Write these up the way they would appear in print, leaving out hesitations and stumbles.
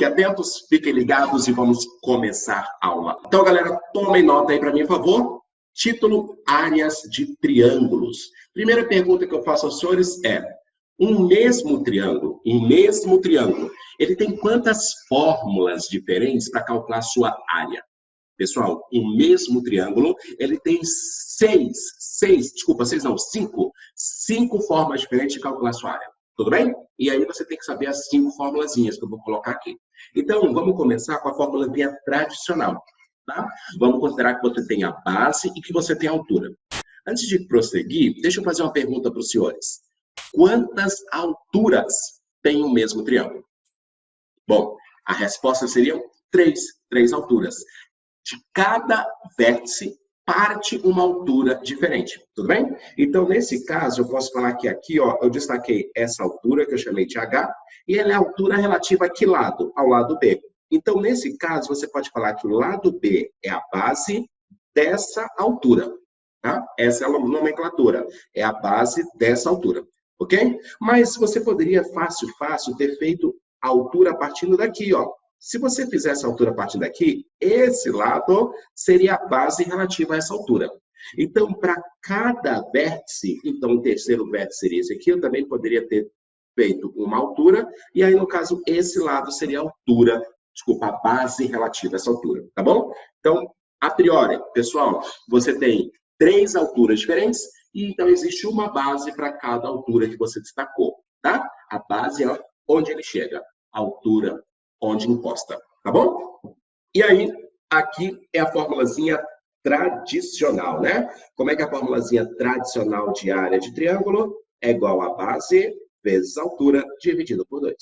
Fiquem atentos, fiquem ligados e vamos começar a aula. Então, galera, tomem nota aí para mim, por favor. Título: áreas de triângulos. Primeira pergunta que eu faço aos senhores é: um mesmo triângulo, ele tem quantas fórmulas diferentes para calcular sua área? Pessoal, um mesmo triângulo, ele tem cinco formas diferentes de calcular sua área. Tudo bem? E aí você tem que saber as 5 formulazinhas que eu vou colocar aqui. Então, vamos começar com a formulazinha tradicional. Tá? Vamos considerar que você tem a base e que você tem a altura. Antes de prosseguir, deixa eu fazer uma pergunta para os senhores. Quantas alturas tem o mesmo triângulo? Bom, a resposta seria 3 alturas. De cada vértice parte uma altura diferente, tudo bem? Então, nesse caso, eu posso falar que aqui, ó, eu destaquei essa altura, que eu chamei de H, e ela é a altura relativa a que lado? Ao lado B. Então, nesse caso, você pode falar que o lado B é a base dessa altura, tá? Essa é a nomenclatura, é a base dessa altura, ok? Mas você poderia fácil ter feito a altura partindo daqui, ó. Se você fizer essa altura partindo daqui, esse lado seria a base relativa a essa altura. Então, para cada vértice, então o terceiro vértice seria esse aqui, eu também poderia ter feito uma altura, e aí, no caso, esse lado seria a altura, a base relativa a essa altura, tá bom? Então, a priori, pessoal, você tem 3 alturas diferentes, e então existe uma base para cada altura que você destacou, tá? A base é onde ele chega, a altura onde encosta, tá bom? E aí, aqui é a formulazinha tradicional, né? Como é que é a formulazinha tradicional de área de triângulo? É igual a base vezes a altura dividido por 2.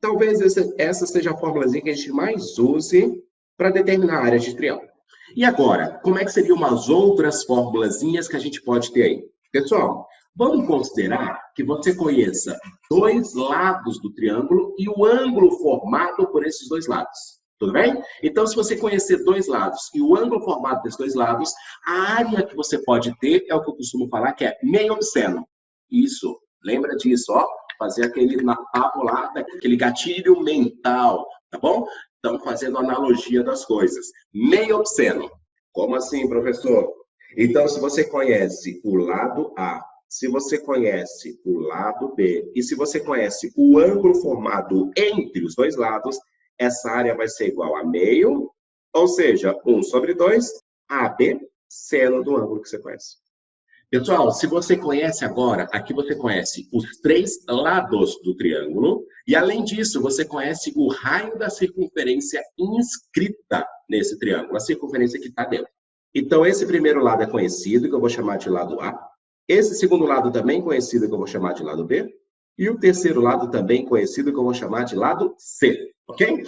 Talvez essa seja a formulazinha que a gente mais use para determinar a área de triângulo. E agora, como é que seriam umas outras formulazinhas que a gente pode ter aí? Pessoal, vamos considerar que você conheça 2 lados do triângulo e o ângulo formado por esses 2 lados. Tudo bem? Então, se você conhecer 2 lados e o ângulo formado desses 2 lados, a área que você pode ter é o que eu costumo falar, que é meio obsceno. Isso, lembra disso, ó. Fazer aquele papo lá, aquele gatilho mental, tá bom? Então, fazendo analogia das coisas. Meio obsceno. Como assim, professor? Então, se você conhece o lado A, se você conhece o lado B e se você conhece o ângulo formado entre os 2 lados, essa área vai ser igual a meio, ou seja, 1/2 AB, seno do ângulo que você conhece. Pessoal, se você conhece agora, aqui você conhece os 3 lados do triângulo e, além disso, você conhece o raio da circunferência inscrita nesse triângulo, a circunferência que está dentro. Então, esse primeiro lado é conhecido, que eu vou chamar de lado A. Esse segundo lado também conhecido, que eu vou chamar de lado B. E o terceiro lado também conhecido, que eu vou chamar de lado C, ok?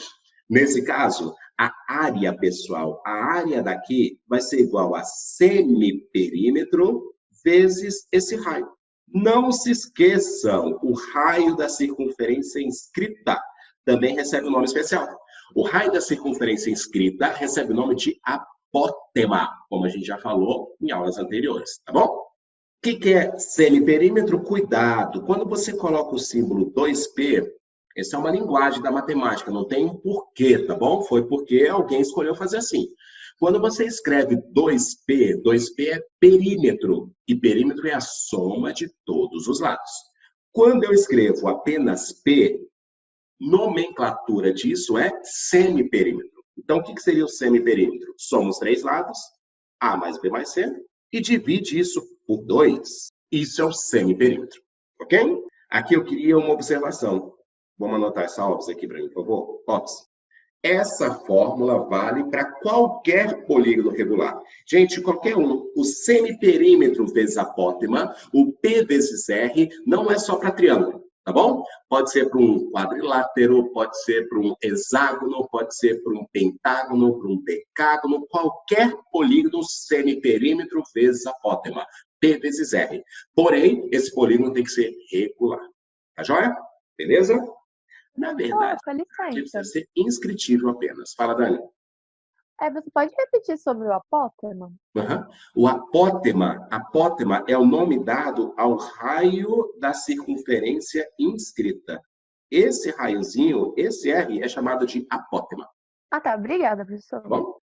Nesse caso, a área, pessoal, a área daqui vai ser igual a semiperímetro vezes esse raio. Não se esqueçam, o raio da circunferência inscrita também recebe um nome especial. O raio da circunferência inscrita recebe o nome de apótema, como a gente já falou em aulas anteriores, tá bom? O que é semiperímetro? Cuidado, quando você coloca o símbolo 2P, essa é uma linguagem da matemática, não tem um porquê, tá bom? Foi porque alguém escolheu fazer assim. Quando você escreve 2P, 2P é perímetro, e perímetro é a soma de todos os lados. Quando eu escrevo apenas P, nomenclatura disso é semiperímetro. Então, o que seria o semiperímetro? Soma os 3 lados, A mais B mais C, e divide isso por 2. Isso é o semiperímetro, ok? Aqui eu queria uma observação. Vamos anotar essa óbvio aqui para mim, por favor? Óbvio. Essa fórmula vale para qualquer polígono regular. Gente, qualquer um. O semiperímetro vezes apótema, o P vezes R, não é só para triângulo, tá bom? Pode ser para um quadrilátero, pode ser para um hexágono, pode ser para um pentágono, para um decágono, qualquer polígono semiperímetro vezes apótema, P vezes R. Porém, esse polígono tem que ser regular. Tá joia? Beleza? Na verdade, precisa ser inscritível apenas. Fala, Dani. Você pode repetir sobre o apótema? O apótema é o nome dado ao raio da circunferência inscrita. esse raiozinho, esse R, é chamado de apótema. Ah, tá. Obrigada, professor. Tá bom?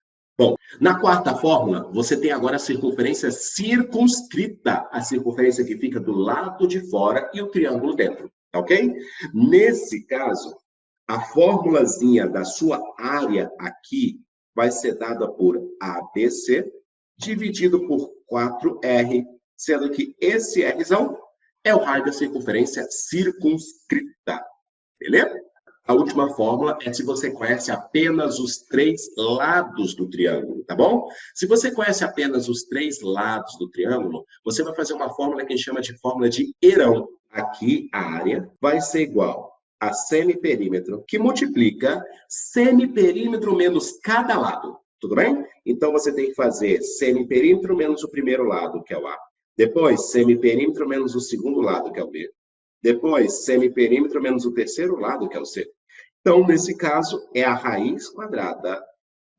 Bom, na quarta fórmula, você tem agora a circunferência circunscrita, a circunferência que fica do lado de fora e o triângulo dentro, tá ok? Nesse caso, a formulazinha da sua área aqui vai ser dada por ABC dividido por 4R, sendo que esse Rzão é o raio da circunferência circunscrita, beleza? A última fórmula é se você conhece apenas os 3 lados do triângulo, tá bom? Se você conhece apenas os 3 lados do triângulo, você vai fazer uma fórmula que a gente chama de fórmula de Herão. Aqui, a área vai ser igual a semiperímetro, que multiplica semiperímetro menos cada lado, tudo bem? Então, você tem que fazer semiperímetro menos o primeiro lado, que é o A. Depois, semiperímetro menos o segundo lado, que é o B. Depois, semiperímetro menos o terceiro lado, que é o C. Então, nesse caso, é a raiz quadrada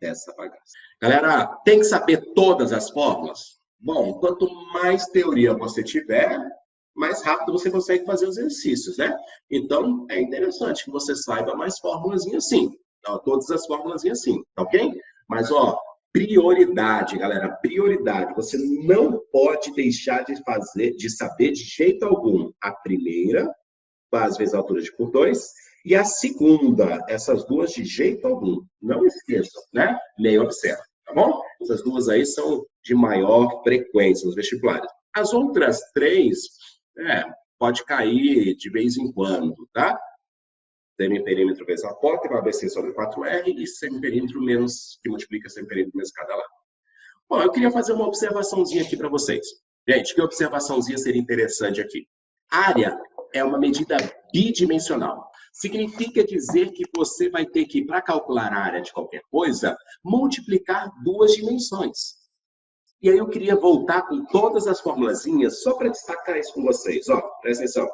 dessa bagaça. Galera, tem que saber todas as fórmulas? Bom, quanto mais teoria você tiver, mais rápido você consegue fazer os exercícios, né? Então, é interessante que você saiba mais fórmulas assim. Então, todas as fórmulas assim, tá ok? Mas, ó, prioridade, galera, prioridade. Você não pode deixar de saber de jeito algum a primeira, base vezes a altura de por 2, e a segunda, essas duas de jeito algum. Não esqueçam, né? Nem observam, tá bom? Essas duas aí são de maior frequência nos vestibulares. As outras 3, pode cair de vez em quando, tá? Semiperímetro vezes apótema, ABC sobre 4R, e semiperímetro menos, que multiplica semiperímetro menos cada lado. Bom, eu queria fazer uma observaçãozinha aqui para vocês. Gente, que observaçãozinha seria interessante aqui? Área é uma medida bidimensional. Significa dizer que você vai ter que, para calcular a área de qualquer coisa, multiplicar 2 dimensões. E aí eu queria voltar com todas as formulazinhas só para destacar isso com vocês. Ó, presta atenção.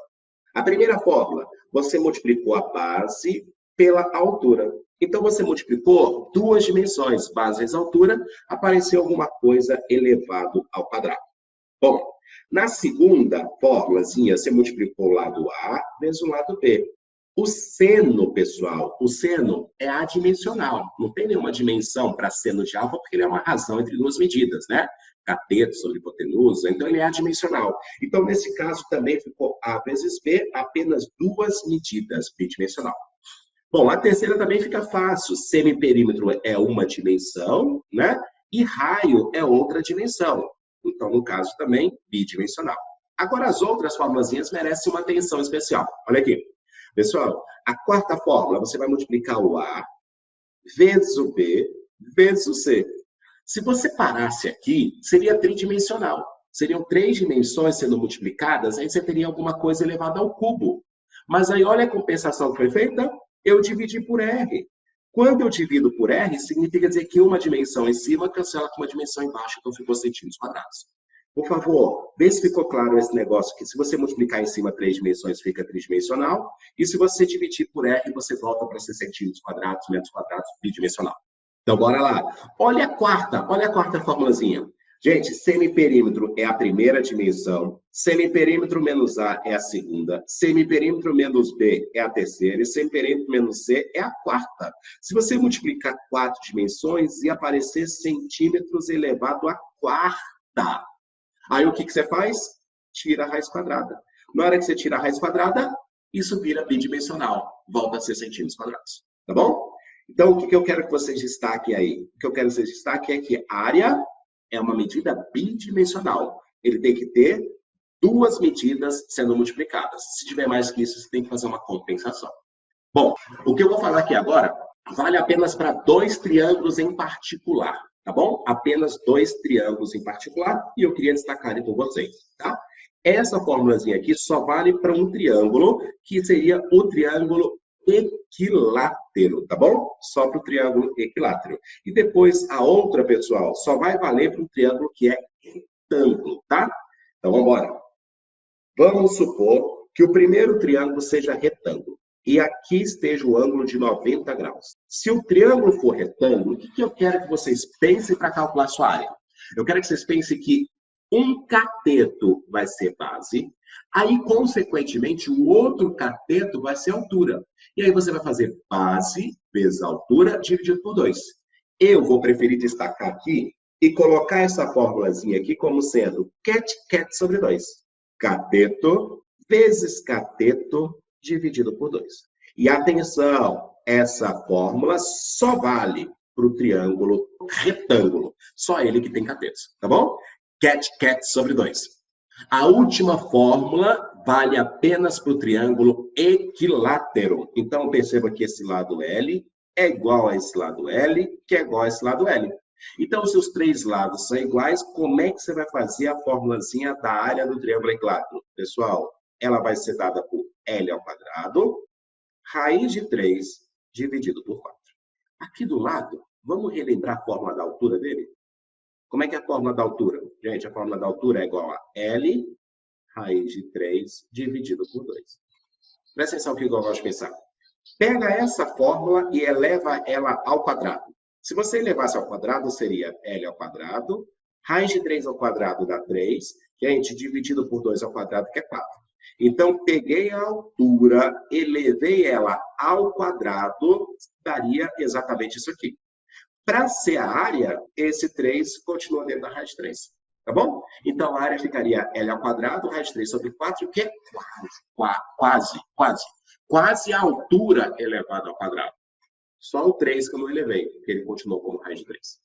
A primeira fórmula, você multiplicou a base pela altura. Então, você multiplicou 2 dimensões, base vezes altura, apareceu alguma coisa elevado ao quadrado. Bom, na segunda formulazinha, você multiplicou o lado A vezes o lado B. O seno, pessoal, o seno é adimensional. Não tem nenhuma dimensão para seno de alfa, porque ele é uma razão entre 2 medidas, né? Cateto sobre hipotenusa, então ele é adimensional. Então, nesse caso, também ficou A vezes B, apenas 2 medidas, bidimensional. Bom, a terceira também fica fácil. Semiperímetro é uma dimensão, né? E raio é outra dimensão. Então, no caso, também bidimensional. Agora, as outras formulazinhas merecem uma atenção especial. Olha aqui. Pessoal, a quarta fórmula, você vai multiplicar o A vezes o B vezes o C. Se você parasse aqui, seria tridimensional. Seriam 3 dimensões sendo multiplicadas, aí você teria alguma coisa elevada ao cubo. Mas aí, olha a compensação que foi feita. Eu dividi por R. Quando eu divido por R, significa dizer que uma dimensão em cima cancela com uma dimensão embaixo, então ficou centímetros quadrados. Por favor, vê se ficou claro esse negócio, que se você multiplicar em cima 3 dimensões, fica tridimensional, e se você dividir por R, você volta para ser centímetros quadrados, metros quadrados, bidimensional. Então, bora lá. Olha a quarta formulazinha. Gente, semiperímetro é a primeira dimensão, semiperímetro menos A é a segunda, semiperímetro menos B é a terceira, e semiperímetro menos C é a quarta. Se você multiplicar 4 dimensões, ia aparecer centímetros elevado à quarta. Aí o que você faz? Tira a raiz quadrada. Na hora que você tira a raiz quadrada, isso vira bidimensional. Volta a ser centímetros quadrados. Tá bom? Então, o que eu quero que vocês destaquem aí? O que eu quero que vocês destaquem é que a área é uma medida bidimensional. Ele tem que ter 2 medidas sendo multiplicadas. Se tiver mais que isso, você tem que fazer uma compensação. Bom, o que eu vou falar aqui agora vale apenas para 2 triângulos em particular. Tá bom? Apenas 2 triângulos em particular, e eu queria destacar ele com vocês, tá? Essa formulazinha aqui só vale para um triângulo, que seria o triângulo equilátero, tá bom? Só para o triângulo equilátero. E depois, a outra, pessoal, só vai valer para um triângulo que é retângulo, tá? Então, vamos embora. Vamos supor que o primeiro triângulo seja retângulo. E aqui esteja o ângulo de 90 graus. Se o triângulo for retângulo, o que eu quero que vocês pensem para calcular sua área? Eu quero que vocês pensem que Um cateto vai ser base, aí, consequentemente, o outro cateto vai ser altura. E aí você vai fazer base vezes altura dividido por 2. Eu vou preferir destacar aqui e colocar essa formulazinha aqui como sendo cat sobre 2. Cateto vezes cateto dividido por 2. E atenção, essa fórmula só vale para o triângulo retângulo. Só ele que tem catetos, tá bom? Cat sobre 2. A última fórmula vale apenas para o triângulo equilátero. Então, perceba que esse lado L é igual a esse lado L, que é igual a esse lado L. Então, se os três lados são iguais, como é que você vai fazer a formulazinha da área do triângulo equilátero? Pessoal, ela vai ser dada por L ao quadrado, raiz de 3 dividido por 4. Aqui do lado, vamos relembrar a fórmula da altura dele? Como é que é a fórmula da altura? Gente, a fórmula da altura é igual a L raiz de 3 dividido por 2. Presta atenção que eu gosto de pensar. Pega essa fórmula e eleva ela ao quadrado. Se você elevasse ao quadrado, seria L ao quadrado, raiz de 3 ao quadrado dá 3, gente, dividido por 2 ao quadrado, que é 4. Então, peguei a altura, elevei ela ao quadrado, daria exatamente isso aqui. Para ser a área, esse 3 continua dentro da raiz de 3. Tá bom? Então, a área ficaria L ao quadrado, raiz de 3 sobre 4, que é quase a altura elevada ao quadrado. Só o 3 que eu não elevei, porque ele continuou como raiz de 3.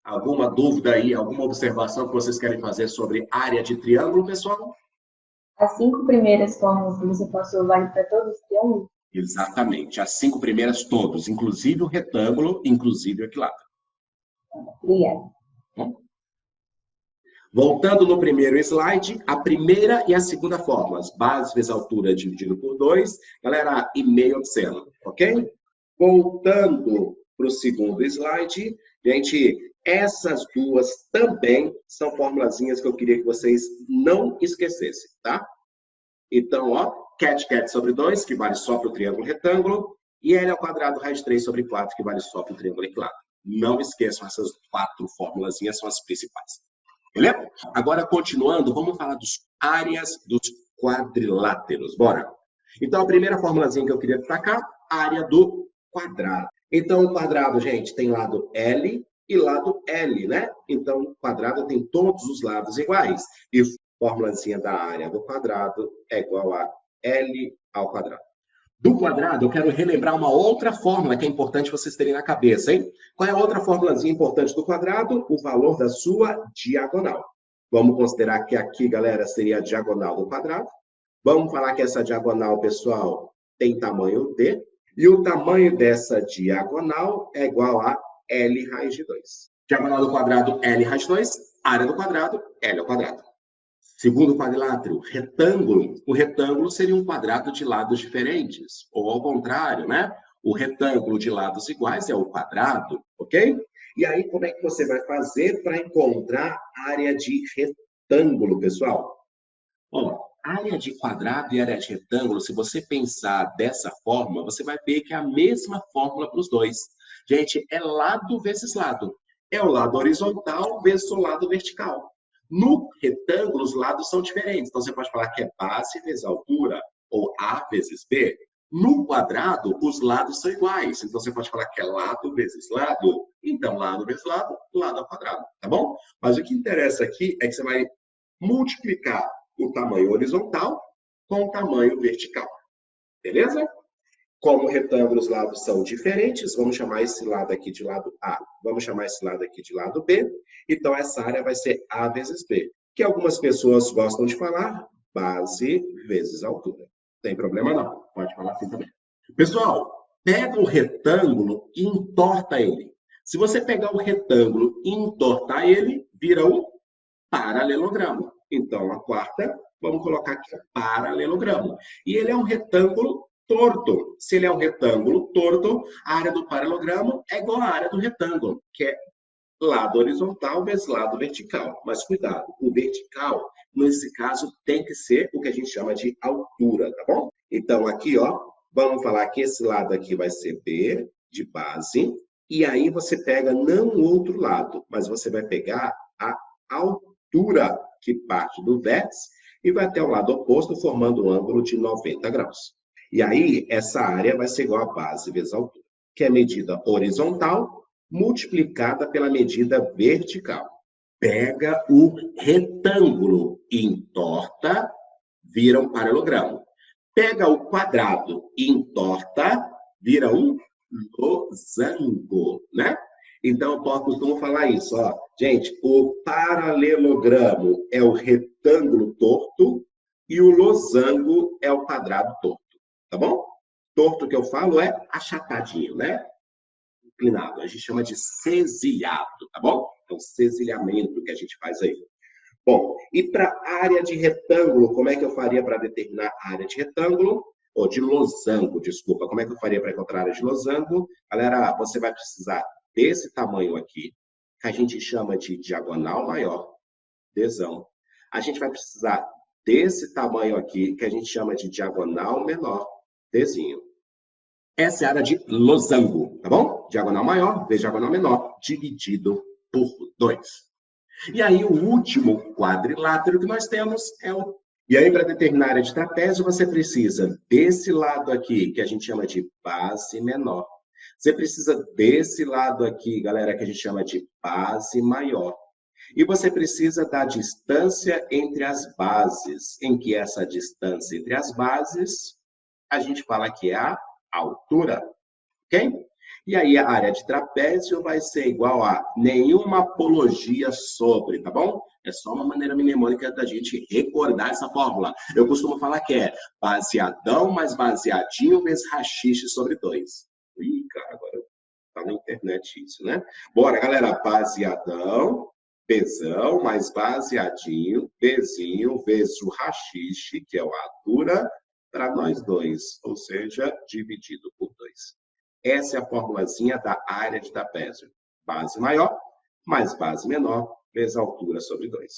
Alguma dúvida aí, alguma observação que vocês querem fazer sobre área de triângulo, pessoal? As 5 primeiras fórmulas que você passou vale para todos os triângulos? Exatamente. As 5 primeiras todos, inclusive o retângulo, inclusive o equilátero. Obrigada. Voltando no primeiro slide, a primeira e a segunda fórmulas. Base vezes altura dividido por 2. Galera, e meio obsceno, ok? Voltando para o segundo slide, gente, essas duas também são formulazinhas que eu queria que vocês não esquecessem, tá? Então, ó, cat sobre 2, que vale só para o triângulo retângulo, e L ao quadrado raiz de 3 sobre 4, que vale só para o triângulo equilátero. Não esqueçam, essas 4 formulazinhas são as principais. Beleza? Agora, continuando, vamos falar das áreas dos quadriláteros. Bora! Então, a primeira formulazinha que eu queria destacar, área do quadrado. Então, o quadrado, gente, tem lado L e lado L, né? Então, o quadrado tem todos os lados iguais. E a formulazinha da área do quadrado é igual a L ao quadrado. Do quadrado, eu quero relembrar uma outra fórmula que é importante vocês terem na cabeça, hein? Qual é a outra formulazinha importante do quadrado? O valor da sua diagonal. Vamos considerar que aqui, galera, seria a diagonal do quadrado. Vamos falar que essa diagonal, pessoal, tem tamanho D. E o tamanho dessa diagonal é igual a L raiz de 2. Diagonal do quadrado, L raiz de 2. Área do quadrado, L ao quadrado. Segundo quadrilátero, retângulo. O retângulo seria um quadrado de lados diferentes. Ou ao contrário, né? O retângulo de lados iguais é o quadrado, ok? E aí, como é que você vai fazer para encontrar área de retângulo, pessoal? Ó, área de quadrado e área de retângulo, se você pensar dessa forma, você vai ver que é a mesma fórmula para os dois. Gente, é lado vezes lado. É o lado horizontal vezes o lado vertical. No retângulo, os lados são diferentes. Então, você pode falar que é base vezes altura, ou A vezes B. No quadrado, os lados são iguais. Então, você pode falar que é lado vezes lado. Então, lado vezes lado, lado ao quadrado. Tá bom? Mas o que interessa aqui é que você vai multiplicar o tamanho horizontal com o tamanho vertical. Beleza? Como retângulos, os lados são diferentes, vamos chamar esse lado aqui de lado A, vamos chamar esse lado aqui de lado B. Então, essa área vai ser A vezes B, que algumas pessoas gostam de falar base vezes altura. Tem problema não, pode falar assim também. Pessoal, pega o retângulo e entorta ele. Se você pegar o retângulo e entortar ele, vira um paralelogramo. Então, a quarta, vamos colocar aqui, paralelogramo. E ele é um retângulo torto. Se ele é um retângulo torto, a área do paralelogramo é igual à área do retângulo, que é lado horizontal vezes lado vertical. Mas cuidado, o vertical, nesse caso, tem que ser o que a gente chama de altura, tá bom? Então, aqui, ó, vamos falar que esse lado aqui vai ser B, de base, e aí você pega não o outro lado, mas você vai pegar a altura altura que parte do vértice e vai até o lado oposto, formando um ângulo de 90 graus. E aí, essa área vai ser igual a base vezes a altura, que é medida horizontal multiplicada pela medida vertical. Pega o retângulo e entorta, vira um paralelogramo. Pega o quadrado e entorta, vira um losango, né? Então, eu costumo falar isso, ó. Gente, o paralelogramo é o retângulo torto e o losango é o quadrado torto, tá bom? Torto que eu falo é achatadinho, né? Inclinado. A gente chama de cesilhado, tá bom? É um cesilhamento que a gente faz aí. Bom, e para área de retângulo, como é que eu faria para determinar a área de retângulo? Ou de losango, desculpa. Como é que eu faria para encontrar a área de losango? Galera, você vai precisar desse tamanho aqui, que a gente chama de diagonal maior, Dzão. A gente vai precisar desse tamanho aqui, que a gente chama de diagonal menor, Dzinho. Essa é a área de losango, tá bom? Diagonal maior vezes diagonal menor, dividido por 2. E aí, o último quadrilátero que nós temos é o... E aí, para determinar a área de trapézio, você precisa desse lado aqui, que a gente chama de base menor. Você precisa desse lado aqui, galera, que a gente chama de base maior. E você precisa da distância entre as bases, em que essa distância entre as bases, a gente fala que é a altura, ok? E aí a área de trapézio vai ser igual a nenhuma apologia sobre, tá bom? É só uma maneira mnemônica da gente recordar essa fórmula. Eu costumo falar que é baseadão mais baseadinho vezes rachixe sobre 2. Ih, cara, agora tá na internet isso, né? Bora, galera. Baseadão, Bzão, mais baseadinho, Bzinho vezes o rachixe, que é a altura, para nós dois, ou seja, dividido por 2. Essa é a formulazinha da área de trapézio. Base maior mais base menor vezes altura sobre 2.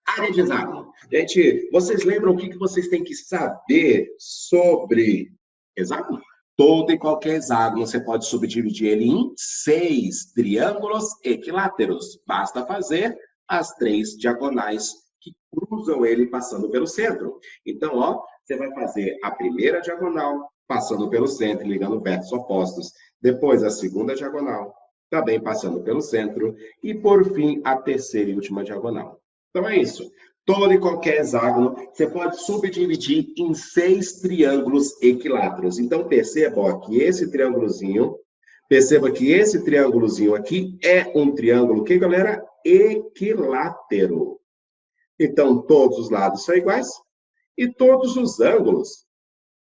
Área de hexágono. Gente, vocês lembram o que vocês têm que saber sobre hexágono? Todo e qualquer hexágono, você pode subdividir ele em 6 triângulos equiláteros. Basta fazer as 3 diagonais que cruzam ele passando pelo centro. Então, ó, você vai fazer a primeira diagonal, passando pelo centro, ligando vértices opostos. Depois, a segunda diagonal, também passando pelo centro. E, por fim, a terceira e última diagonal. Então, é isso. Todo e qualquer hexágono, você pode subdividir em 6 triângulos equiláteros. Então, perceba ó, que esse triângulozinho, aqui é um triângulo, que, galera? Equilátero. Então, todos os lados são iguais e todos os ângulos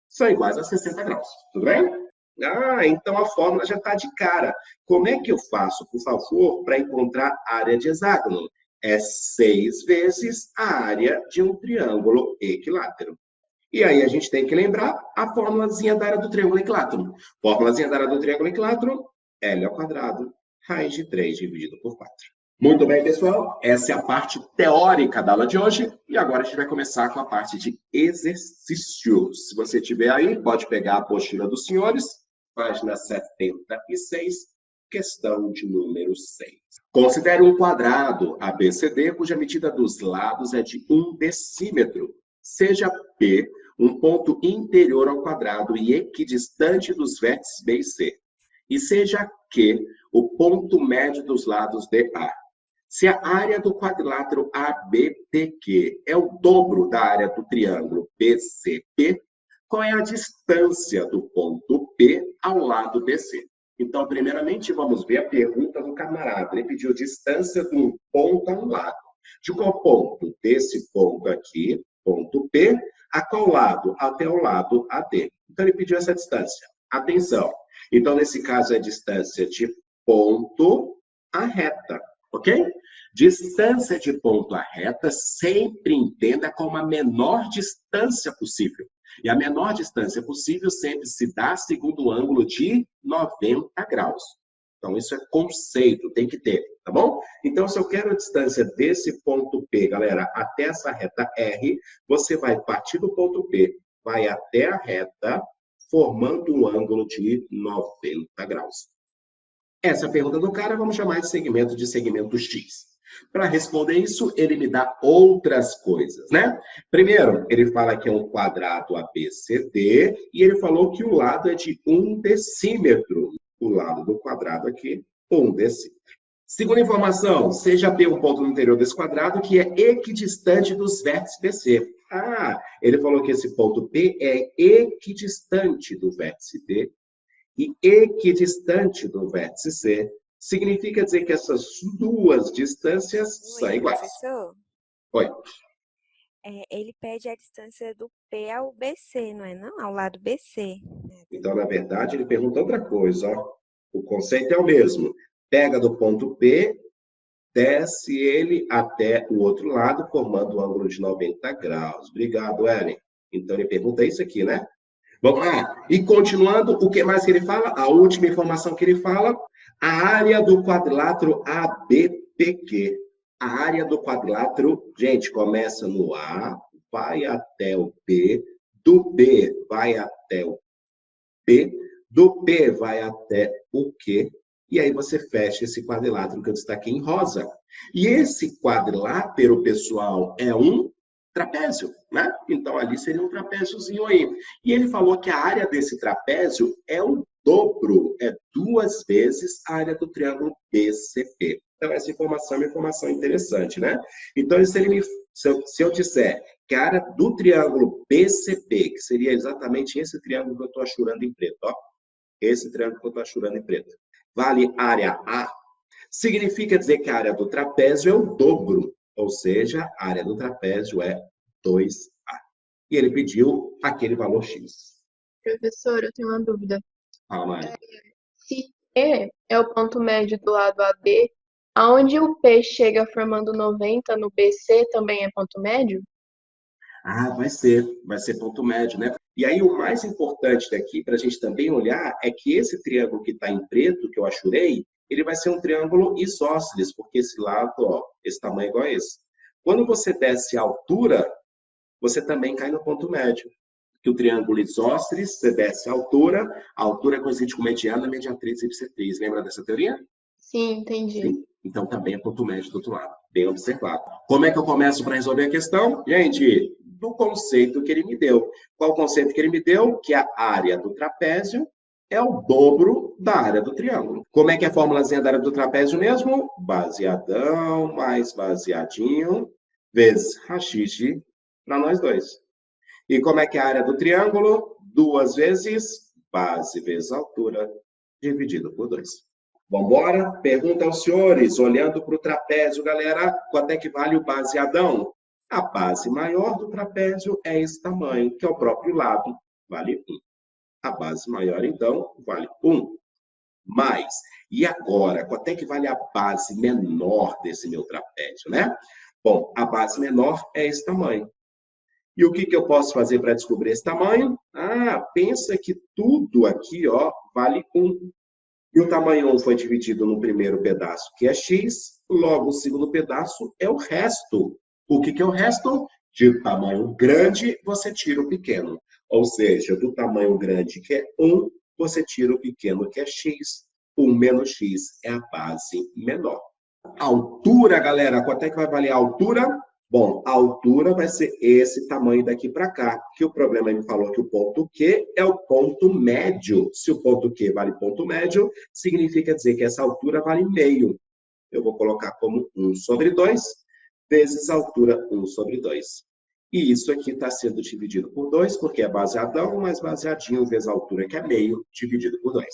são iguais a 60 graus. Tudo bem? Ah, então a fórmula já está de cara. Como é que eu faço, por favor, para encontrar a área de hexágono? É 6 vezes a área de um triângulo equilátero. E aí a gente tem que lembrar a formulazinha da área do triângulo equilátero. Formulazinha da área do triângulo equilátero, L ao quadrado, raiz de 3 dividido por 4. Muito bem, pessoal. Essa é a parte teórica da aula de hoje. E agora a gente vai começar com a parte de exercícios. Se você tiver aí, pode pegar a apostila dos senhores, página 76, questão de número 6. Considere um quadrado ABCD, cuja medida dos lados é de 1 decímetro. Seja P um ponto interior ao quadrado e equidistante dos vértices B e C. E seja Q o ponto médio dos lados DA. Se a área do quadrilátero ABTQ é o dobro da área do triângulo BCP, qual é a distância do ponto P ao lado BC? Então, primeiramente, vamos ver a pergunta do camarada. Ele pediu distância de um ponto a um lado. De qual ponto? Desse ponto aqui, ponto P, a qual lado? Até o lado AD. Então, ele pediu essa distância. Atenção. Então, nesse caso, é a distância de ponto a reta. Ok? Distância de ponto a reta, sempre entenda como a menor distância possível. E a menor distância possível sempre se dá segundo o ângulo de 90 graus. Então, isso é conceito, tem que ter, tá bom? Então, se eu quero a distância desse ponto P, galera, até essa reta R, você vai partir do ponto P, vai até a reta, formando um ângulo de 90 graus. Essa é a pergunta do cara, vamos chamar de segmento X. Para responder isso, ele me dá outras coisas, né? Primeiro, ele fala que é um quadrado ABCD e ele falou que o lado é de 1 decímetro. O lado do quadrado aqui, 1 decímetro. Segunda informação, seja P um ponto no interior desse quadrado que é equidistante dos vértices BC. Ah, ele falou que esse ponto P é equidistante do vértice D e equidistante do vértice C. Significa dizer que essas duas distâncias são iguais. Professor, Oi. ele pede a distância do P ao BC, não é não? Ao lado BC. Então, na verdade, ele pergunta outra coisa, ó. O conceito é o mesmo. Pega do ponto P, desce ele até o outro lado, formando um ângulo de 90 graus. Obrigado, Ellen. Então, ele pergunta isso aqui, né? Vamos lá. E continuando, o que mais que ele fala? A última informação que ele fala, a área do quadrilátero ABPQ. A área do quadrilátero, gente, começa no A, vai até o B, do B vai até o P, do P vai até o Q, e aí você fecha esse quadrilátero que eu destaquei em rosa. E esse quadrilátero, pessoal, é um trapézio, né? Então, ali seria um trapéziozinho aí. E ele falou que a área desse trapézio é o dobro, é 2 vezes a área do triângulo BCP. Então, essa informação é uma informação interessante, né? Então, se eu disser que a área do triângulo BCP, que seria exatamente esse triângulo que eu estou achurando em preto, ó, esse triângulo que eu estou achurando em preto, vale área A, significa dizer que a área do trapézio é o dobro, ou seja, a área do trapézio é 2A. E ele pediu aquele valor X. Professor, eu tenho uma dúvida. Fala, Mari. Se P é o ponto médio do lado AB, aonde o P chega formando 90 no BC também é ponto médio? Ah, vai ser ponto médio, né? E aí o mais importante daqui para a gente também olhar é que esse triângulo que está em preto, que eu achurei, ele vai ser um triângulo isósceles, porque esse lado, ó, esse tamanho é igual a esse. Quando você desce a altura, você também cai no ponto médio. Que o triângulo isósceles, você desce a altura coincide com mediana, mediatriz e bissetriz. Lembra dessa teoria? Sim, entendi. Sim. Então também é ponto médio do outro lado. Bem observado. Como é que eu começo para resolver a questão? Gente, do conceito que ele me deu. Qual o conceito que ele me deu? Que a área do trapézio é o dobro da área do triângulo. Como é que é a formulazinha da área do trapézio mesmo? Baseadão mais baseadinho vezes rachis para nós dois. E como é que é a área do triângulo? 2 vezes base vezes altura dividido por 2. Vamos embora? Pergunta aos senhores, olhando para o trapézio, galera, quanto é que vale o baseadão? A base maior do trapézio é esse tamanho, que é o próprio lado, vale 1. A base maior, então, vale 1. Mais. E agora, quanto é que vale a base menor desse meu trapézio, né? Bom, a base menor é esse tamanho. E o que eu posso fazer para descobrir esse tamanho? Ah, pensa que tudo aqui, ó, vale 1. E o tamanho 1 foi dividido no primeiro pedaço, que é x, logo o segundo pedaço é o resto. O que é o resto? De tamanho grande, você tira o pequeno. Ou seja, do tamanho grande, que é 1, você tira o pequeno, que é x. 1 menos x é a base menor. A altura, galera, quanto é que vai valer a altura? Bom, a altura vai ser esse tamanho daqui para cá, que o problema me falou que o ponto Q é o ponto médio. Se o ponto Q vale ponto médio, significa dizer que essa altura vale meio. Eu vou colocar como 1 sobre 2, vezes a altura 1 sobre 2. E isso aqui está sendo dividido por 2, porque é baseadão mais baseadinho vezes a altura, que é meio, dividido por 2.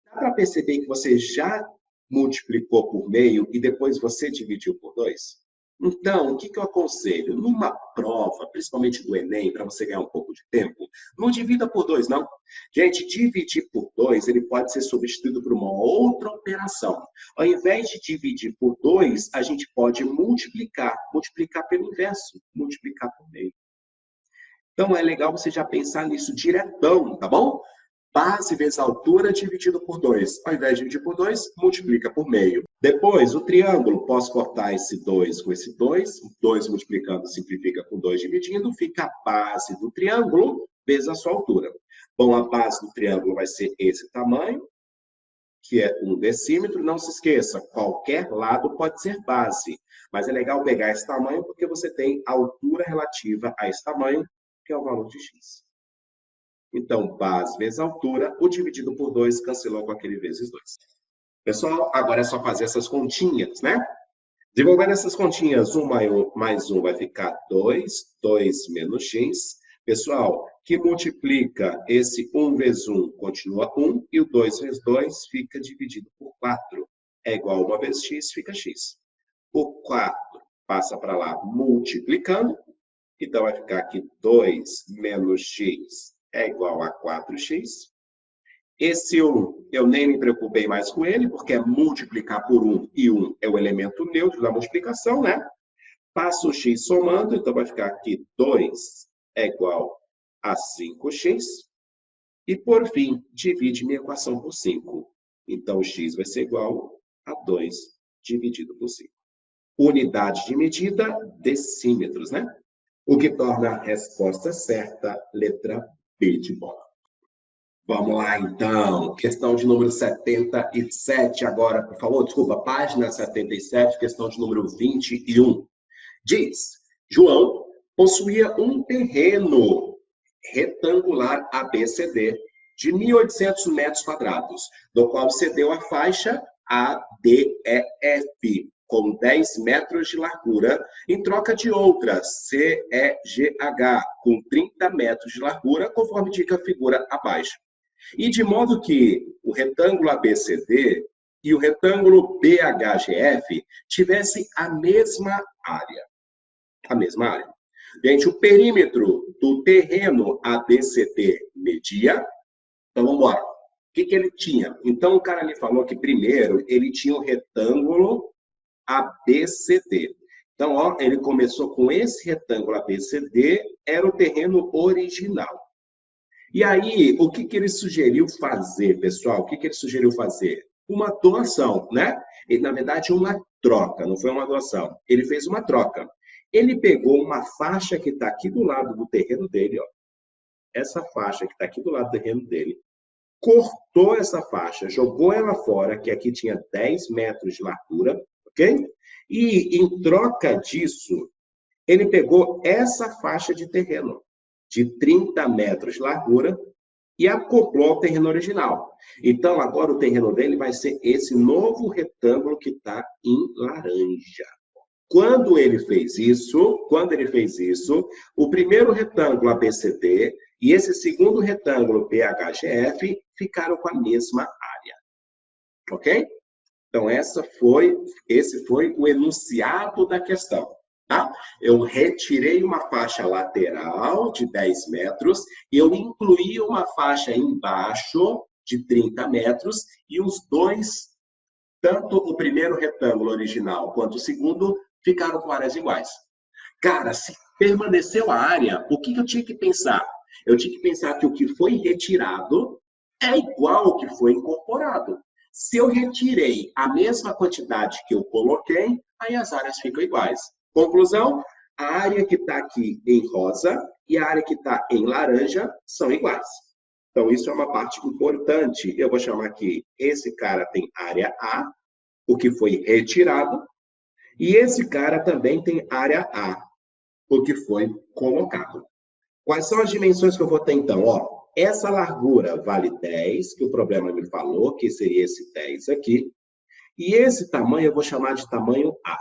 Dá para perceber que você já multiplicou por meio e depois você dividiu por 2? Então, o que eu aconselho? Numa prova, principalmente do Enem, para você ganhar um pouco de tempo, não divida por 2, não. Gente, dividir por 2, ele pode ser substituído por uma outra operação. Ao invés de dividir por 2, a gente pode multiplicar pelo inverso, multiplicar por meio. Então, é legal você já pensar nisso diretão, tá bom? Base vezes altura dividido por 2. Ao invés de dividir por 2, multiplica por meio. Depois, o triângulo, posso cortar esse 2 com esse 2. 2 multiplicando simplifica com 2 dividindo. Fica a base do triângulo vezes a sua altura. Bom, a base do triângulo vai ser esse tamanho, que é 1 decímetro. Não se esqueça, qualquer lado pode ser base. Mas é legal pegar esse tamanho porque você tem a altura relativa a esse tamanho, que é o valor de x. Então, base vezes altura, o dividido por 2 cancelou com aquele vezes 2. Pessoal, agora é só fazer essas continhas, né? Desenvolvendo essas continhas, 1 mais 1 vai ficar 2, 2 menos x. Pessoal, que multiplica esse 1 vezes 1 continua 1, e o 2 vezes 2 fica dividido por 4. É igual a 1 vezes x, fica x. O 4 passa para lá multiplicando, então vai ficar aqui 2 menos x é igual a 4x. Esse 1, eu nem me preocupei mais com ele, porque é multiplicar por 1, e 1 é o elemento neutro da multiplicação, né? Passo o x somando, então vai ficar aqui 2 é igual a 5x. E, por fim, divide minha equação por 5. Então, x vai ser igual a 2 dividido por 5. Unidade de medida, decímetros, né? O que torna a resposta certa, letra B de bola. Vamos lá, então. Questão de número 77 agora, por favor. Desculpa, página 77, questão de número 21. Diz, João possuía um terreno retangular ABCD de 1.800 metros quadrados, do qual cedeu a faixa ADEF, com 10 metros de largura, em troca de outra CEGH, com 30 metros de largura, conforme indica a figura abaixo. E de modo que o retângulo ABCD e o retângulo BHGF tivessem a mesma área. A mesma área. Gente, o perímetro do terreno ABCD media. Então, vamos embora. O que ele tinha? Então, o cara me falou que primeiro ele tinha um retângulo ABCD. Então, ó, ele começou com esse retângulo ABCD, era o terreno original. E aí, o que ele sugeriu fazer, pessoal? O que ele sugeriu fazer? Uma doação, né? E, na verdade, uma troca, não foi uma doação. Ele fez uma troca. Ele pegou uma faixa que está aqui do lado do terreno dele, ó. Essa faixa que está aqui do lado do terreno dele. Cortou essa faixa, jogou ela fora, que aqui tinha 10 metros de largura, ok? E, em troca disso, ele pegou essa faixa de terreno, de 30 metros de largura, e acoplou ao terreno original. Então, agora o terreno dele vai ser esse novo retângulo que está em laranja. Quando ele fez isso, o primeiro retângulo ABCD e esse segundo retângulo BHGF ficaram com a mesma área. Ok? Então, esse foi o enunciado da questão. Tá? Eu retirei uma faixa lateral de 10 metros, eu incluí uma faixa embaixo de 30 metros e os dois, tanto o primeiro retângulo original quanto o segundo, ficaram com áreas iguais. Cara, se permaneceu a área, o que eu tinha que pensar? Eu tinha que pensar que o que foi retirado é igual ao que foi incorporado. Se eu retirei a mesma quantidade que eu coloquei, aí as áreas ficam iguais. Conclusão, a área que está aqui em rosa e a área que está em laranja são iguais. Então, isso é uma parte importante. Eu vou chamar aqui, esse cara tem área A, o que foi retirado, e esse cara também tem área A, o que foi colocado. Quais são as dimensões que eu vou ter, então? Ó, essa largura vale 10, que o problema me falou, que seria esse 10 aqui. E esse tamanho eu vou chamar de tamanho A.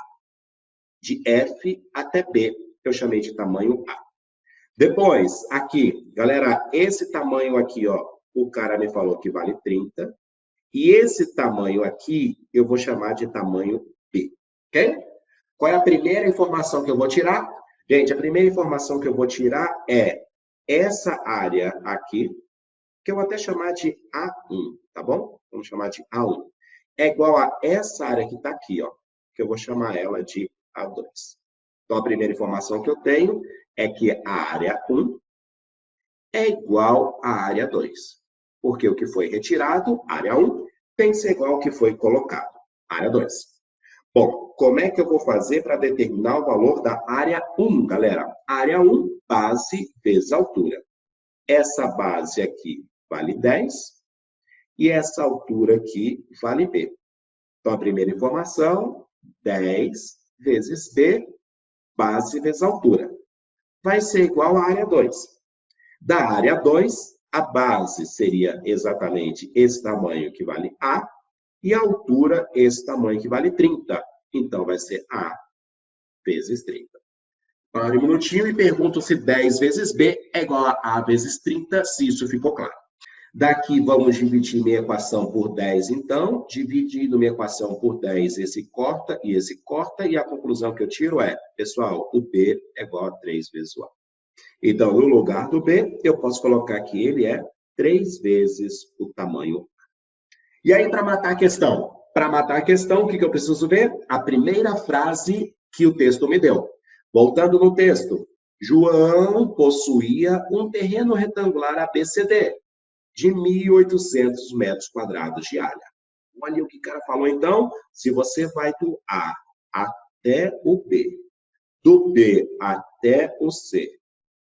De F até B, eu chamei de tamanho A. Depois, aqui, galera, esse tamanho aqui, ó, o cara me falou que vale 30. E esse tamanho aqui, eu vou chamar de tamanho B, ok? Qual é a primeira informação que eu vou tirar? Gente, a primeira informação que eu vou tirar é essa área aqui, que eu vou até chamar de A1, tá bom? Vamos chamar de A1. É igual a essa área que está aqui, ó, que eu vou chamar ela de A2. Então, a primeira informação que eu tenho é que a área 1 é igual à área 2. Porque o que foi retirado, área 1, tem que ser igual ao que foi colocado, área 2. Bom, como é que eu vou fazer para determinar o valor da área 1, galera? Área 1, base vezes altura. Essa base aqui vale 10 e essa altura aqui vale B. Então, a primeira informação, 10 vezes B, base vezes altura. Vai ser igual à área 2. Da área 2, a base seria exatamente esse tamanho que vale A, e a altura esse tamanho que vale 30. Então, vai ser A vezes 30. Pare um minutinho e pergunto se 10 vezes B é igual a A vezes 30, se isso ficou claro. Daqui, vamos dividir minha equação por 10, então. Dividindo minha equação por 10, esse corta, e a conclusão que eu tiro é, pessoal, o B é igual a 3 vezes o A. Então, no lugar do B, eu posso colocar que ele é 3 vezes o tamanho. E aí, para matar a questão? Para matar a questão, o que eu preciso ver? A primeira frase que o texto me deu. Voltando no texto. João possuía um terreno retangular ABCD de 1.800 metros quadrados de área. Olha o que o cara falou, então. Se você vai do A até o B, do B até o C,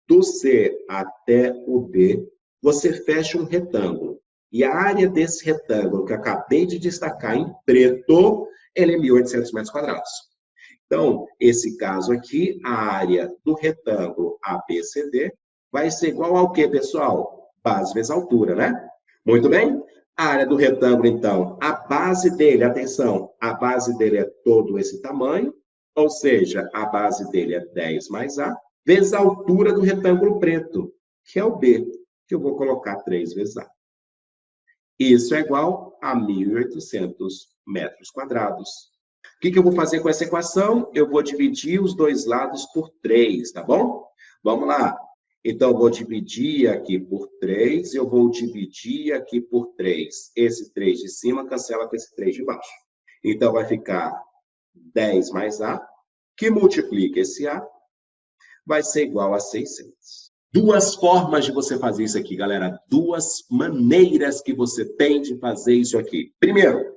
do C até o D, você fecha um retângulo. E a área desse retângulo, que eu acabei de destacar em preto, ele é 1.800 metros quadrados. Então, esse caso aqui, a área do retângulo ABCD vai ser igual ao quê, pessoal? Base vezes altura, né? Muito bem. A área do retângulo, então, a base dele, atenção, a base dele é todo esse tamanho, ou seja, a base dele é 10 mais A, vezes a altura do retângulo preto, que é o B, que eu vou colocar 3 vezes A. Isso é igual a 1.800 metros quadrados. O que eu vou fazer com essa equação? Eu vou dividir os dois lados por 3, tá bom? Vamos lá. Então, eu vou dividir aqui por 3, eu vou dividir aqui por 3. Esse 3 de cima cancela com esse 3 de baixo. Então, vai ficar 10 mais A, que multiplica esse A, vai ser igual a 600. Duas formas de você fazer isso aqui, galera. Duas maneiras que você tem de fazer isso aqui. Primeiro,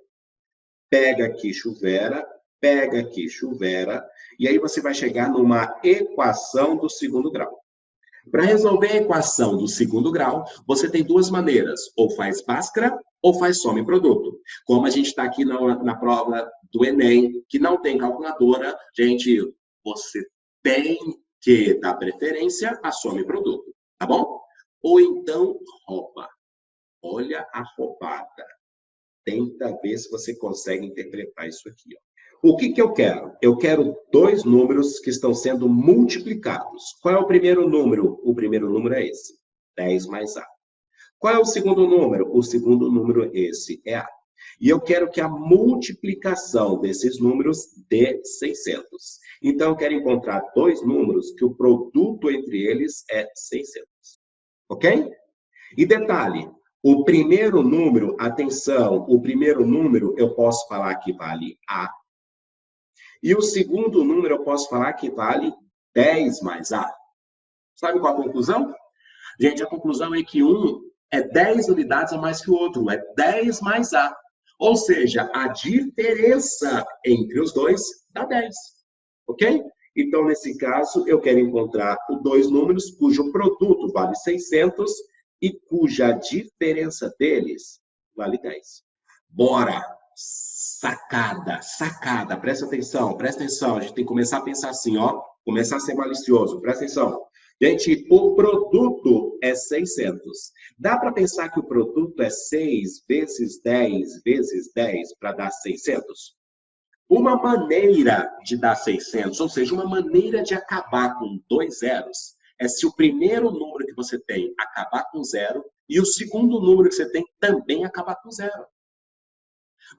pega aqui, chuvera, e aí você vai chegar numa equação do segundo grau. Para resolver a equação do segundo grau, você tem duas maneiras. Ou faz Bhaskara, ou faz soma e produto. Como a gente está aqui na prova do Enem, que não tem calculadora, gente, você tem que dar preferência a soma e produto, tá bom? Ou então, rouba. Olha a roubada. Tenta ver se você consegue interpretar isso aqui, ó. O que eu quero? Eu quero dois números que estão sendo multiplicados. Qual é o primeiro número? O primeiro número é esse, 10 mais A. Qual é o segundo número? O segundo número, esse, é A. E eu quero que a multiplicação desses números dê 600. Então, eu quero encontrar dois números que o produto entre eles é 600. Ok? E detalhe, o primeiro número, atenção, o primeiro número eu posso falar que vale A. E o segundo número eu posso falar que vale 10 mais A. Sabe qual a conclusão? Gente, a conclusão é que um é 10 unidades a mais que o outro. É 10 mais A. Ou seja, a diferença entre os dois dá 10. Ok? Então, nesse caso, eu quero encontrar os dois números cujo produto vale 600 e cuja diferença deles vale 10. Bora! Sacada, presta atenção, a gente tem que começar a pensar assim, ó, começar a ser malicioso, presta atenção. Gente, o produto é 600. Dá para pensar que o produto é 6 vezes 10 vezes 10 para dar 600? Uma maneira de dar 600, ou seja, uma maneira de acabar com 2 zeros, é se o primeiro número que você tem acabar com 0 e o segundo número que você tem também acabar com 0.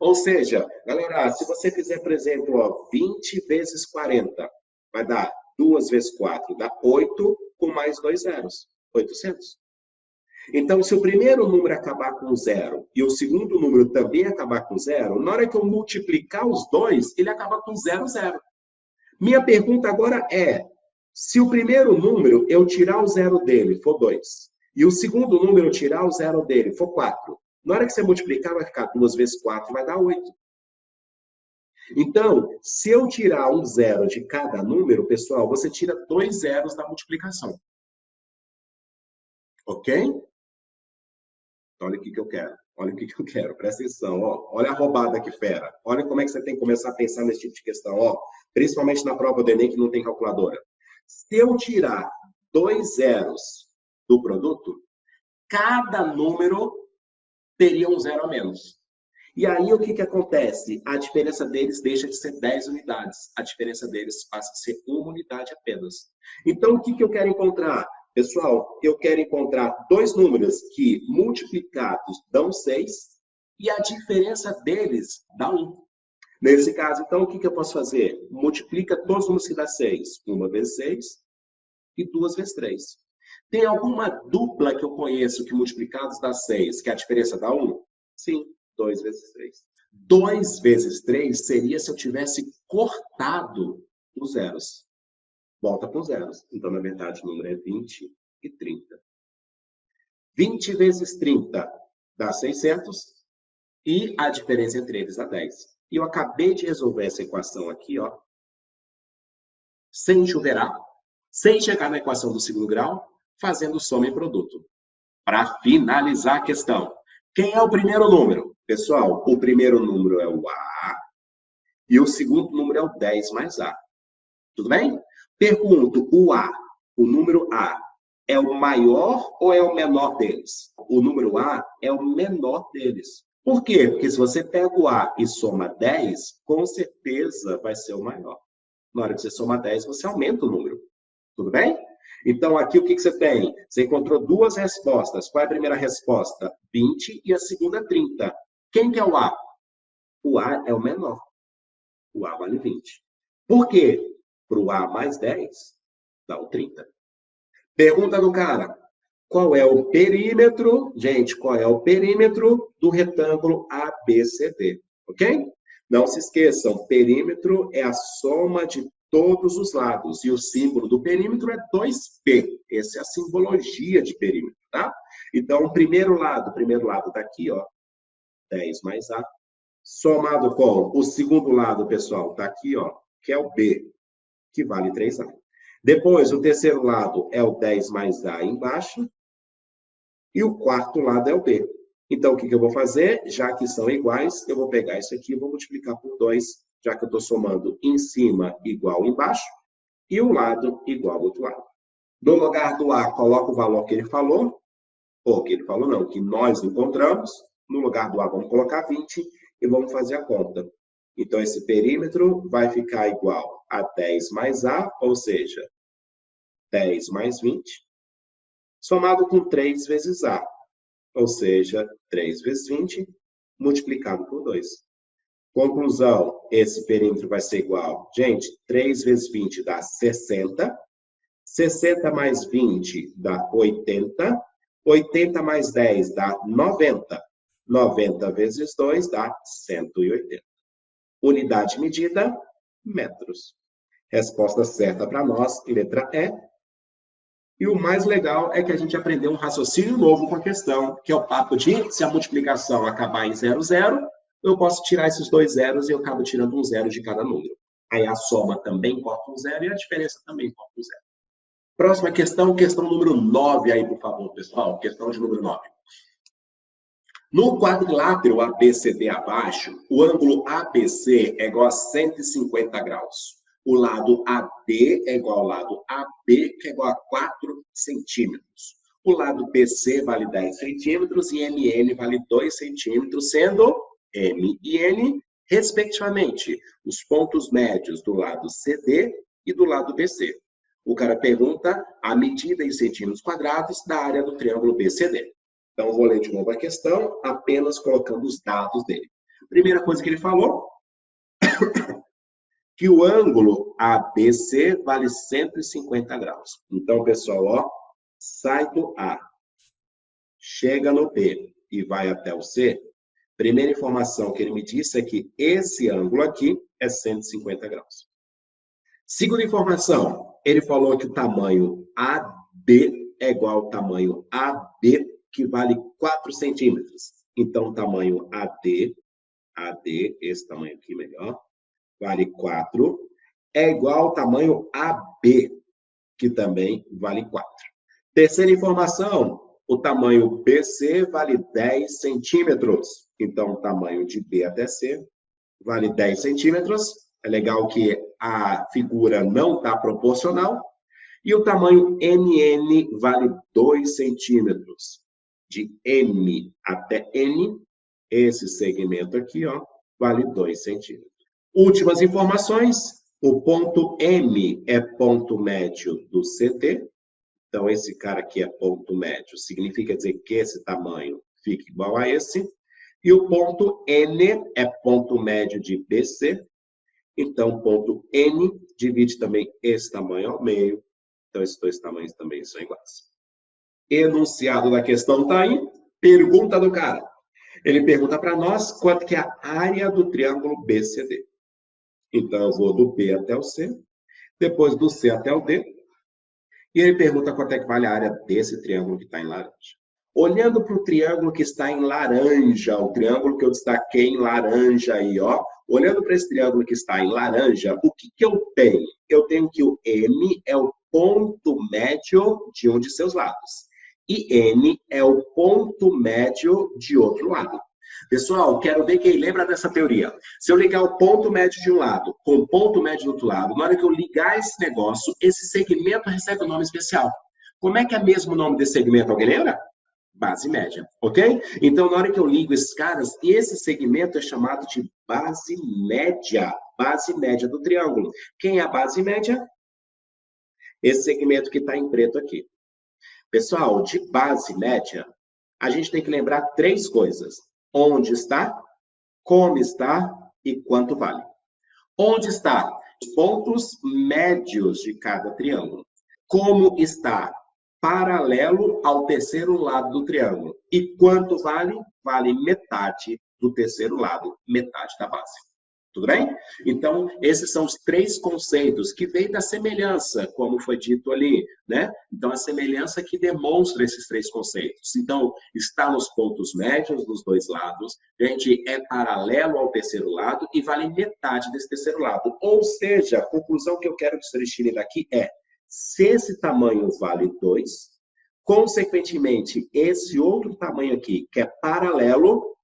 Ou seja, galera, se você fizer, por exemplo, ó, 20 vezes 40, vai dar 2 vezes 4, dá 8 com mais 2 zeros, 800. Então, se o primeiro número acabar com 0 e o segundo número também acabar com 0, na hora que eu multiplicar os dois, ele acaba com 0, 0. Minha pergunta agora é, se o primeiro número eu tirar o 0 dele for 2, e o segundo número eu tirar o 0 dele for 4, na hora que você multiplicar, vai ficar 2 vezes 4, vai dar 8. Então, se eu tirar um 0 de cada número, pessoal, você tira 2 zeros da multiplicação. Ok? Olha o que eu quero. Olha o que eu quero, presta atenção, ó. Olha a roubada que fera. Olha como é que você tem que começar a pensar nesse tipo de questão, ó. Principalmente na prova do Enem, que não tem calculadora. Se eu tirar 2 zeros do produto, cada número teria um zero a menos. E aí, o que acontece? A diferença deles deixa de ser 10 unidades. A diferença deles passa a ser 1 unidade apenas. Então, o que eu quero encontrar? Pessoal, eu quero encontrar 2 números que, multiplicados, dão 6 e a diferença deles dá 1. Nesse caso, então, o que eu posso fazer? Multiplica todos os números que dá 6. 1 vezes 6 e 2 vezes 3. Tem alguma dupla que eu conheço que multiplicados dá 6, que a diferença dá 1? Sim, 2 vezes 3. 2 vezes 3 seria se eu tivesse cortado os zeros. Volta para os zeros. Então, na verdade, o número é 20 e 30. 20 vezes 30 dá 600 e a diferença entre eles dá 10. E eu acabei de resolver essa equação aqui, ó, sem chuveirar, sem chegar na equação do segundo grau, fazendo soma e produto. Para finalizar a questão, quem é o primeiro número? Pessoal, o primeiro número é o A e o segundo número é o 10 mais A. Tudo bem? Pergunto, o número A, é o maior ou é o menor deles? O número A é o menor deles. Por quê? Porque se você pega o A e soma 10, com certeza vai ser o maior. Na hora que você soma 10, você aumenta o número. Tudo bem? Então, aqui o que você tem? Você encontrou 2 respostas. Qual é a primeira resposta? 20 e a segunda 30. Quem que é o A? O A é o menor. O A vale 20. Por quê? Para o A mais 10, dá o 30. Pergunta do cara. Qual é o perímetro? Gente, qual é o perímetro do retângulo ABCD? Ok? Não se esqueçam, perímetro é a soma de todos os lados. E o símbolo do perímetro é 2P. Essa é a simbologia de perímetro, tá? Então, o primeiro lado tá aqui, ó, 10 mais A. Somado com o segundo lado, pessoal, tá aqui, ó, que é o B, que vale 3A. Depois, o terceiro lado é o 10 mais A embaixo. E o quarto lado é o B. Então, o que eu vou fazer? Já que são iguais, eu vou pegar isso aqui e vou multiplicar por 2, já que eu estou somando em cima igual embaixo e o lado igual ao outro lado. No lugar do A, coloca o valor que ele falou, ou que ele falou não, que nós encontramos. No lugar do A, vamos colocar 20 e vamos fazer a conta. Então, esse perímetro vai ficar igual a 10 mais A, ou seja, 10 mais 20, somado com 3 vezes A, ou seja, 3 vezes 20, multiplicado por 2. Conclusão, esse perímetro vai ser igual, gente, 3 vezes 20 dá 60, 60 mais 20 dá 80, 80 mais 10 dá 90, 90 vezes 2 dá 180. Unidade medida, metros. Resposta certa para nós, letra E. E o mais legal é que a gente aprendeu um raciocínio novo com a questão, que é o papo de, se a multiplicação acabar em 0, 0, eu posso tirar esses 2 zeros e eu acabo tirando um zero de cada número. Aí a soma também corta um zero e a diferença também corta um zero. Próxima questão, questão número 9 aí, por favor, pessoal. Questão de número 9. No quadrilátero ABCD abaixo, o ângulo ABC é igual a 150 graus. O lado AD é igual ao lado AB, que é igual a 4 centímetros. O lado BC vale 10 centímetros e MN vale 2 centímetros, sendo M e N, respectivamente, os pontos médios do lado CD e do lado BC. O cara pergunta a medida em centímetros quadrados da área do triângulo BCD. Então, eu vou ler de novo a questão, apenas colocando os dados dele. Primeira coisa que ele falou, que o ângulo ABC vale 150 graus. Então, pessoal, ó, sai do A, chega no B e vai até o C. Primeira informação que ele me disse é que esse ângulo aqui é 150 graus. Segunda informação, ele falou que o tamanho AB é igual ao tamanho AB, que vale 4 centímetros. Então, o tamanho AD, esse tamanho aqui melhor, vale 4, é igual ao tamanho AB, que também vale 4. Terceira informação, O tamanho BC vale 10 centímetros. Então, o tamanho de B até C vale 10 centímetros. É legal que a figura não está proporcional. E o tamanho MN vale 2 centímetros. De M até N, esse segmento aqui, ó, vale 2 centímetros. Últimas informações. O ponto M é ponto médio do CT. Então, esse cara aqui é ponto médio. Significa dizer que esse tamanho fica igual a esse. E o ponto N é ponto médio de BC. Então, ponto N divide também esse tamanho ao meio. Então, esses dois tamanhos também são iguais. Enunciado da questão está aí. Pergunta do cara. Ele pergunta para nós quanto que é a área do triângulo BCD. Então, eu vou do B até o C. Depois do C até o D. E ele pergunta quanto é que vale a área desse triângulo que está em laranja. Olhando para o triângulo que está em laranja, o triângulo que eu destaquei em laranja aí, ó. Olhando para esse triângulo que está em laranja, o que eu tenho? Eu tenho que o M é o ponto médio de um de seus lados. E N é o ponto médio de outro lado. Pessoal, quero ver quem lembra dessa teoria. Se eu ligar o ponto médio de um lado com o ponto médio do outro lado, na hora que eu ligar esse negócio, esse segmento recebe um nome especial. Como é que é mesmo o nome desse segmento? Alguém lembra? Base média, ok? Então, na hora que eu ligo esses caras, esse segmento é chamado de base média do triângulo. Quem é a base média? Esse segmento que está em preto aqui. Pessoal, de base média, a gente tem que lembrar 3 coisas. Onde está, como está e quanto vale. Onde está? Os pontos médios de cada triângulo. Como está? Paralelo ao terceiro lado do triângulo. E quanto vale? Vale metade do terceiro lado, metade da base. Tudo bem? Então, esses são os 3 conceitos que vêm da semelhança, como foi dito ali, né? Então, a semelhança que demonstra esses 3 conceitos. Então, está nos pontos médios dos 2 lados, a gente é paralelo ao terceiro lado e vale metade desse terceiro lado. Ou seja, a conclusão que eu quero que vocês tirem daqui é, se esse tamanho vale 2, consequentemente, esse outro tamanho aqui, que é paralelo,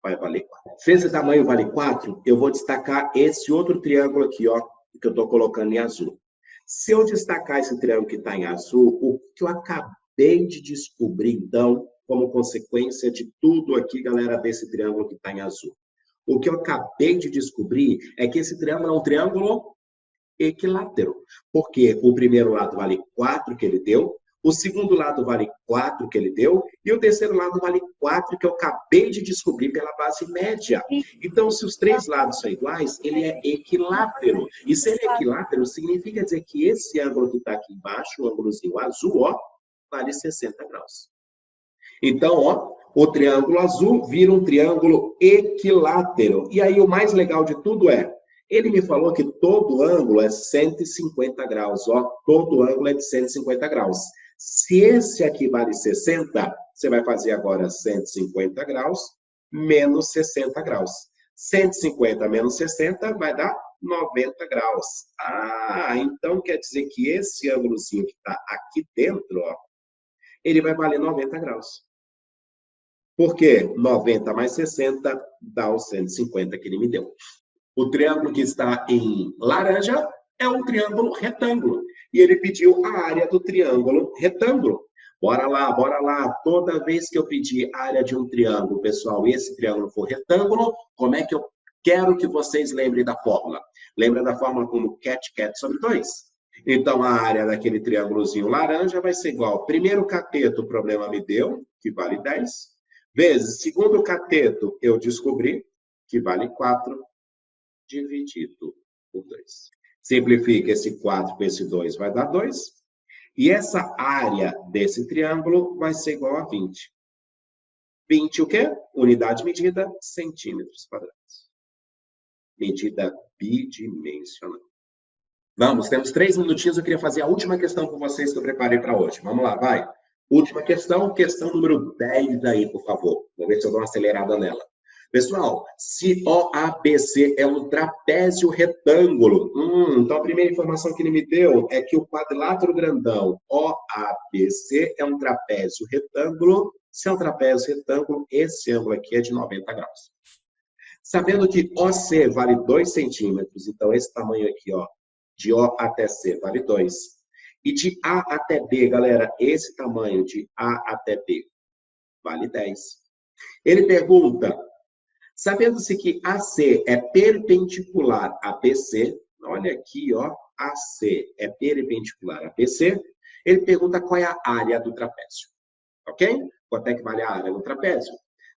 vai valer 4. Se esse tamanho vale 4, eu vou destacar esse outro triângulo aqui, ó, que eu estou colocando em azul. Se eu destacar esse triângulo que está em azul, o que eu acabei de descobrir, então, como consequência de tudo aqui, galera, desse triângulo que está em azul. O que eu acabei de descobrir é que esse triângulo é um triângulo equilátero. Porque o primeiro lado vale 4 que ele deu, o segundo lado vale 4 que ele deu, e o terceiro lado vale 4 que eu acabei de descobrir pela base média. Então, se os 3 lados são iguais, ele é equilátero. E se ele é equilátero, significa dizer que esse ângulo que está aqui embaixo, o ângulozinho azul, ó, vale 60 graus. Então, ó, o triângulo azul vira um triângulo equilátero. E aí, o mais legal de tudo é, ele me falou que todo ângulo é 150 graus, ó, todo ângulo é de 150 graus. Se esse aqui vale 60, você vai fazer agora 150 graus menos 60 graus. 150 menos 60 vai dar 90 graus. Ah, então quer dizer que esse ângulozinho que está aqui dentro, ó, ele vai valer 90 graus. Por quê? 90 mais 60 dá os 150 que ele me deu. O triângulo que está em laranja é um triângulo retângulo. E ele pediu a área do triângulo retângulo. Bora lá, bora lá. Toda vez que eu pedir a área de um triângulo, pessoal, e esse triângulo for retângulo, como é que eu quero que vocês lembrem da fórmula? Lembra da fórmula como cat sobre 2? Então, a área daquele triângulozinho laranja vai ser igual. Primeiro cateto, o problema me deu, que vale 10. Vezes, segundo cateto, eu descobri, que vale 4. Dividido por 2. Simplifica esse 4 com esse 2, vai dar 2. E essa área desse triângulo vai ser igual a 20. 20 o quê? Unidade medida, centímetros quadrados. Medida bidimensional. Vamos, temos 3 minutinhos. Eu queria fazer a última questão com vocês que eu preparei para hoje. Vamos lá, vai. Última questão, questão número 10 aí, por favor. Vamos ver se eu dou uma acelerada nela. Pessoal, se OABC é um trapézio retângulo, então a primeira informação que ele me deu é que o quadrilátero grandão OABC é um trapézio retângulo. Se é um trapézio retângulo, esse ângulo aqui é de 90 graus. Sabendo que OC vale 2 centímetros, então esse tamanho aqui, ó, de O até C vale 2. E de A até B, galera, esse tamanho de A até B vale 10. Ele pergunta, sabendo-se que AC é perpendicular a BC, olha aqui, ó, AC é perpendicular a BC, ele pergunta qual é a área do trapézio, ok? Quanto é que vale a área do trapézio?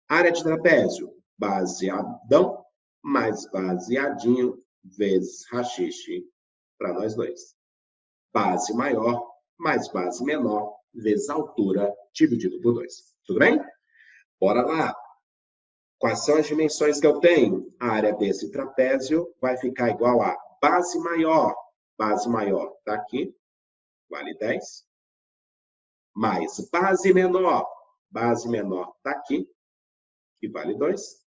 Área de trapézio, baseadão mais baseadinho vezes rachixe para nós dois. Base maior mais base menor vezes altura dividido por 2. Tudo bem? Bora lá. Quais são as dimensões que eu tenho? A área desse trapézio vai ficar igual a base maior. Base maior está aqui, vale 10. Mais base menor. Base menor está aqui, que vale 2.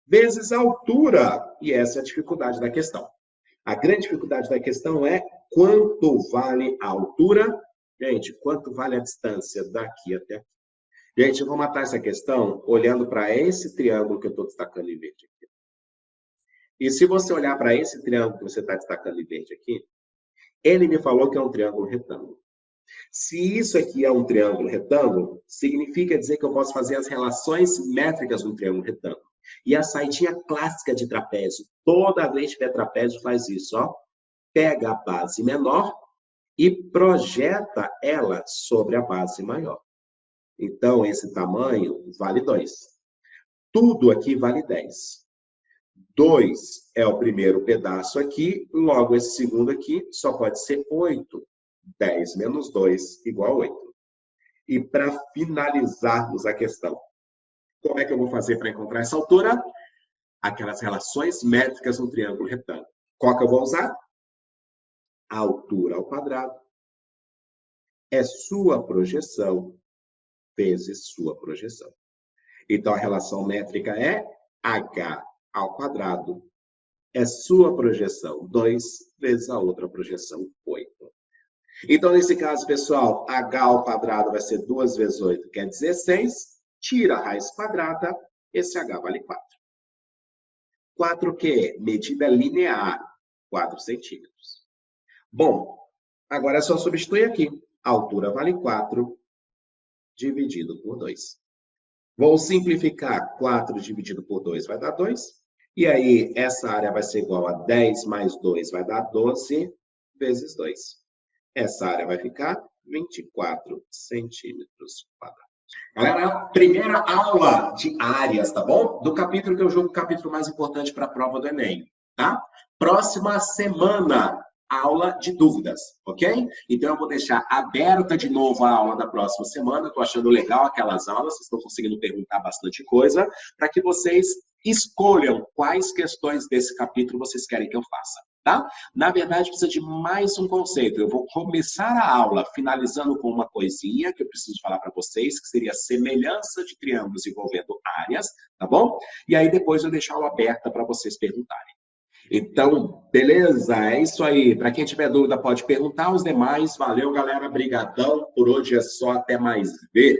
Vezes a altura. E essa é a dificuldade da questão. A grande dificuldade da questão é quanto vale a altura. Gente, quanto vale a distância daqui até aqui? Gente, eu vou matar essa questão olhando para esse triângulo que eu estou destacando em verde aqui. E se você olhar para esse triângulo que você está destacando em verde aqui, ele me falou que é um triângulo retângulo. Se isso aqui é um triângulo retângulo, significa dizer que eu posso fazer as relações métricas de um triângulo retângulo. E a saidinha clássica de trapézio, toda vez que tiver trapézio, faz isso, ó. Pega a base menor e projeta ela sobre a base maior. Então, esse tamanho vale 2. Tudo aqui vale 10. 2 é o primeiro pedaço aqui, logo esse segundo aqui só pode ser 8. 10 menos 2 igual a 8. E para finalizarmos a questão, como é que eu vou fazer para encontrar essa altura? Aquelas relações métricas no triângulo retângulo. Qual que eu vou usar? A altura ao quadrado é sua projeção vezes sua projeção. Então, a relação métrica é h ao quadrado é sua projeção 2 vezes a outra projeção 8. Então, nesse caso, pessoal, h ao quadrado vai ser 2 vezes 8, que é 16. Tira a raiz quadrada, esse h vale 4. 4 o quê? Medida linear, 4 centímetros. Bom, agora é só substituir aqui. A altura vale 4, dividido por 2. Vou simplificar. 4 dividido por 2 vai dar 2. E aí, essa área vai ser igual a 10 mais 2 vai dar 12 vezes 2. Essa área vai ficar 24 centímetros quadrados. Galera, primeira aula de áreas, tá bom? Do capítulo que eu julgo o capítulo mais importante para a prova do Enem, tá? Próxima semana, aula de dúvidas, ok? Então, eu vou deixar aberta de novo a aula da próxima semana. Estou achando legal aquelas aulas, vocês estão conseguindo perguntar bastante coisa, para que vocês escolham quais questões desse capítulo vocês querem que eu faça, tá? Na verdade, precisa de mais um conceito. Eu vou começar a aula finalizando com uma coisinha que eu preciso falar para vocês, que seria semelhança de triângulos envolvendo áreas, tá bom? E aí, depois eu deixo a aula aberta para vocês perguntarem. Então, beleza? É isso aí. Para quem tiver dúvida, pode perguntar. Os demais, valeu, galera. Brigadão. Por hoje é só. Até mais ver.